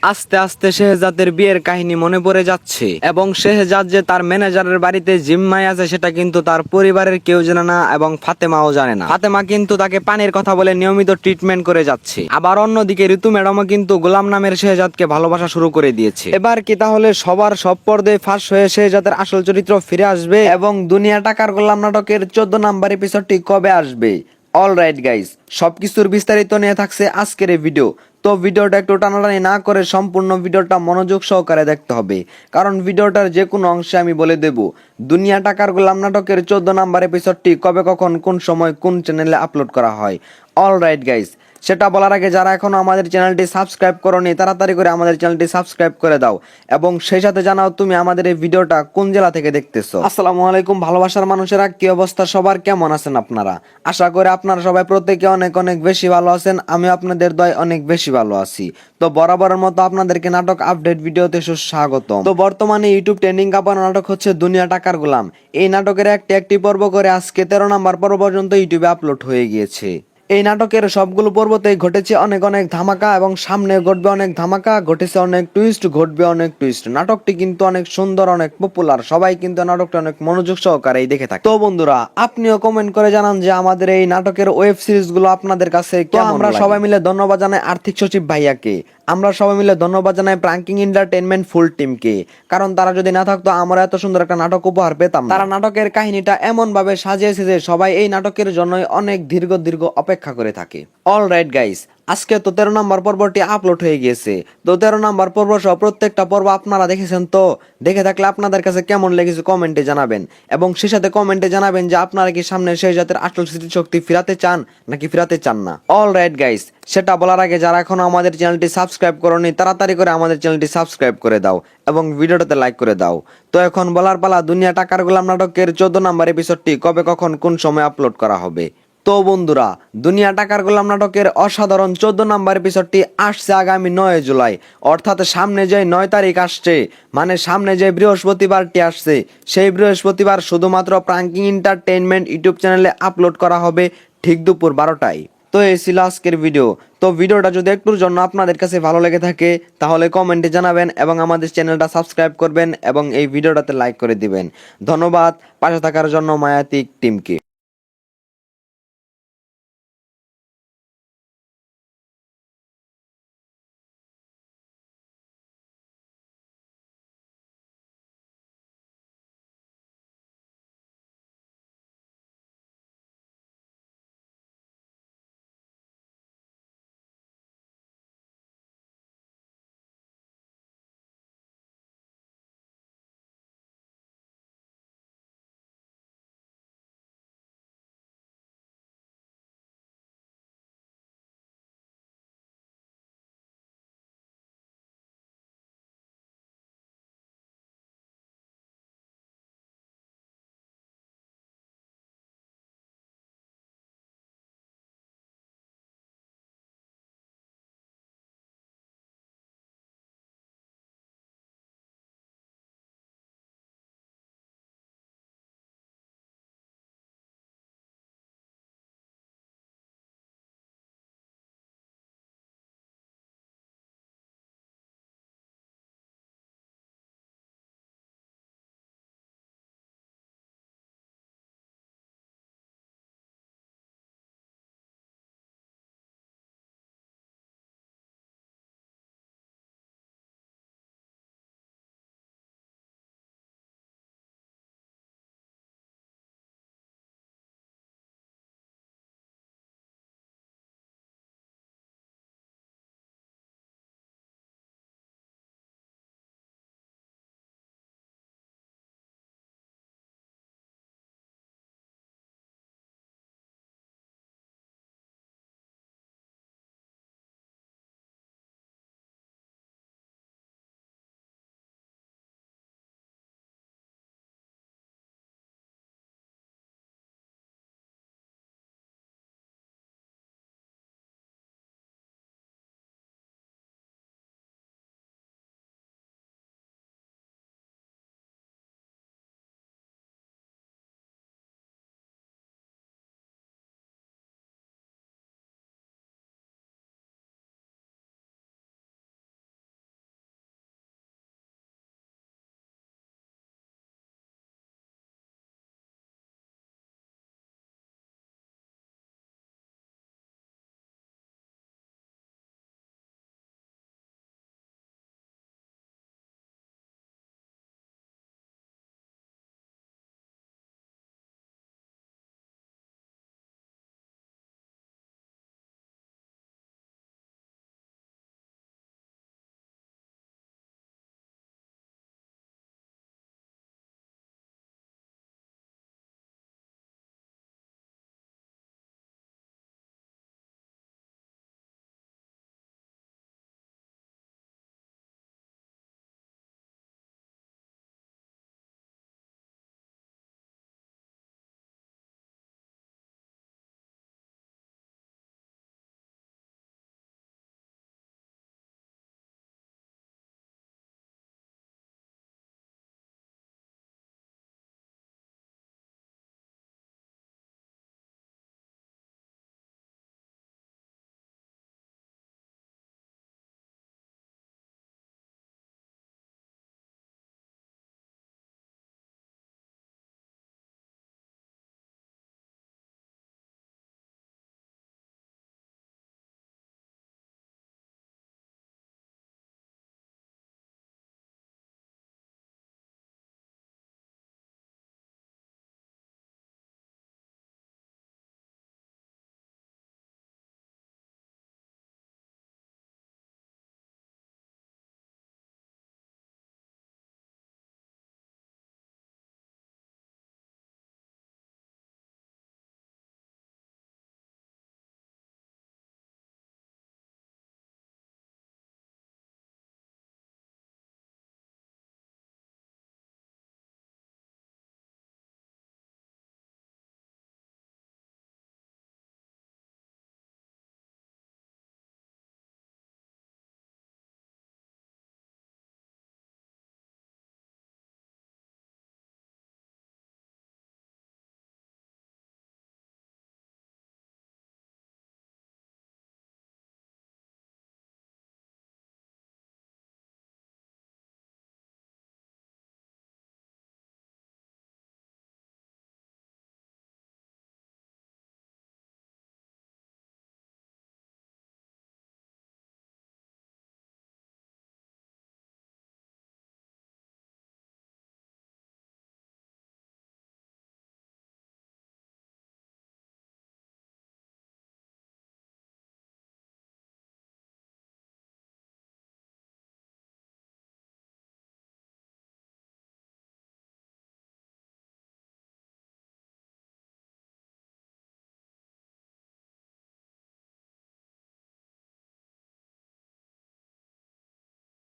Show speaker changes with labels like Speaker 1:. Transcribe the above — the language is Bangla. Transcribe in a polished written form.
Speaker 1: আস্তে আস্তে শেহজাদের বিয়ের কাহিনী মনে পড়ে যাচ্ছে এবং শেহজাদ যে তার ম্যানেজারের বাড়িতে জিম্মায় আছে সেটা কিন্তু তার পরিবারের কেউ জানে না এবং ফাতেমাও জানে না। ফাতেমা কিন্তু তাকে পানির কথা বলে নিয়মিত ট্রিটমেন্ট করে যাচ্ছে। আবার অন্যদিকে ঋতু ম্যাডামও কিন্তু গোলাম নামের শেহজাদকে ভালোবাসা শুরু করে দিয়েছে। এবার কি তাহলে সবার সব পর্দায় ফাঁস হয়ে শেহজাদের আসল চরিত্র ফিরে আসবে এবং দুনিয়া টাকার গোলাম নাটকের 14 নাম্বার এপিসোডটি কবে আসবে? অলরাইট গাইস, সবকিছুর বিস্তারিত নিয়ে থাকছে আজকের এই ভিডিও। তো ভিডিওটা একটু টানাটানি না করে সম্পূর্ণ ভিডিওটা মনোযোগ সহকারে দেখতে হবে, কারণ ভিডিওটার যে কোনো অংশে আমি বলে দেব দুনিয়া টাকার গোলাম নাটকের 14 নাম্বার এপিসোডটি কবে, কখন, কোন সময়, কোন চ্যানেলে আপলোড করা হয়। অলরাইট গাইস, সেটা বলার আগে যারা এখনো আমাদের চ্যানেলটি সাবস্ক্রাইব করোনি তাড়াতাড়ি করে আমাদের চ্যানেলটি সাবস্ক্রাইব করে দাও এবং সেই সাথে জানাও তুমি আমাদের এই ভিডিওটা কোন জেলা থেকে দেখতেছো। আসসালামু আলাইকুম ভালোবাসার মানুষেরা, কি অবস্থা সবার, কেমন আছেন আপনারা? আশা করি আপনারা সবাই প্রত্যেকে অনেক অনেক বেশি ভালো আছেন। আমি আপনাদের দয় অনেক বেশি ভালো আছি। তো বরাবরের মতো আপনাদেরকে নাটক আপডেট ভিডিওতে সুস্বাগতম। তো বর্তমানে ইউটিউব ট্রেন্ডিং কাঁপানো নাটক হচ্ছে দুনিয়া টাকার গোলাম। এই নাটকের একটি পর্ব করে আজকে 13 নাম্বার পর্ব পর্যন্ত ইউটিউবে আপলোড হয়ে গিয়েছে। এই নাটকের সবগুলো পর্বতেই ঘটেছে অনেক অনেক ধামাকা এবং সামনে ঘটবে অনেক ধামাকা, ঘটেছে অনেক টুইস্ট, ঘটবে অনেক টুইস্ট। নাটকটি কিন্তু অনেক সুন্দর, অনেক পপুলার, সবাই কিন্তু নাটকটা অনেক মনোযোগ সহকারে দেখে থাকে। তো বন্ধুরা, আপনিও কমেন্ট করে জানান যে আমাদের এই নাটকের ওয়েব সিরিজ গুলো আপনাদের কাছে কেমন। আমরা সবাই মিলে ধন্যবাদ জানাই আর্থিক সচিব ভাইয়াকে, আমরা সবাই মিলে ধন্যবাদ জানাই প্রাঙ্কিং এন্টারটেইনমেন্ট ফুল টিমকে, কারণ তারা যদি না থাকতো আমরা এত সুন্দর একটা নাটক উপহার পেতাম না। তারা নাটকের কাহিনীটা এমন ভাবে সাজিয়েছে যে সবাই এই নাটকের জন্য অনেক দীর্ঘ অপেক্ষা করে থাকে। অলরাইট গাইস, আজকে তো 13 নম্বর পর্বটি আপলোড হয়ে গিয়েছে। তো 13 নম্বর পর্ব সহ প্রত্যেকটা পর্ব আপনারা দেখেছেন, তো দেখে থাকলে আপনাদের কাছে কেমন লেগেছে কমেন্টে জানাবেন এবং সেই সাথে কমেন্টে জানাবেন যে আপনারা কি সামনে সেই জাতের আসল স্মৃতিশক্তি ফিরাতে চান নাকি ফিরাতে চান না। অলরাইট গাইস, সেটা বলার আগে যারা এখনো আমাদের চ্যানেলটি সাবস্ক্রাইব করোনি তাড়াতাড়ি করে আমাদের চ্যানেলটি সাবস্ক্রাইব করে দাও এবং ভিডিওটাতে লাইক করে দাও। তো এখন বলার পালা দুনিয়া টাকার গোলাম নাটকের 14 নম্বর এপিসোডটি কবে, কখন, কোন সময় আপলোড করা হবে। তো বন্ধুরা, দুনিয়া টাকার গোলাম নাটকের অসাধারণ 14 নাম্বার এপিসোডটি আসছে আগামী 9 জুলাই, অর্থাৎ সামনে যে 9 তারিখ আসছে, মানে সামনে যে বৃহস্পতিবারটি আসছে, সেই বৃহস্পতিবার শুধুমাত্র প্রাঙ্কিং এন্টারটেইনমেন্ট ইউটিউব চ্যানেলে আপলোড করা হবে ঠিক দুপুর 12টায়। তো এই ছিল আজকের ভিডিও। তো ভিডিওটা যদি একটুর জন্য আপনাদের কাছে ভালো লেগে থাকে তাহলে কমেন্টে জানাবেন এবং আমাদের চ্যানেলটা সাবস্ক্রাইব করবেন এবং এই ভিডিওটাতে লাইক করে দিবেন। ধন্যবাদ পাশে থাকার জন্য মায়াতিক টিমকে।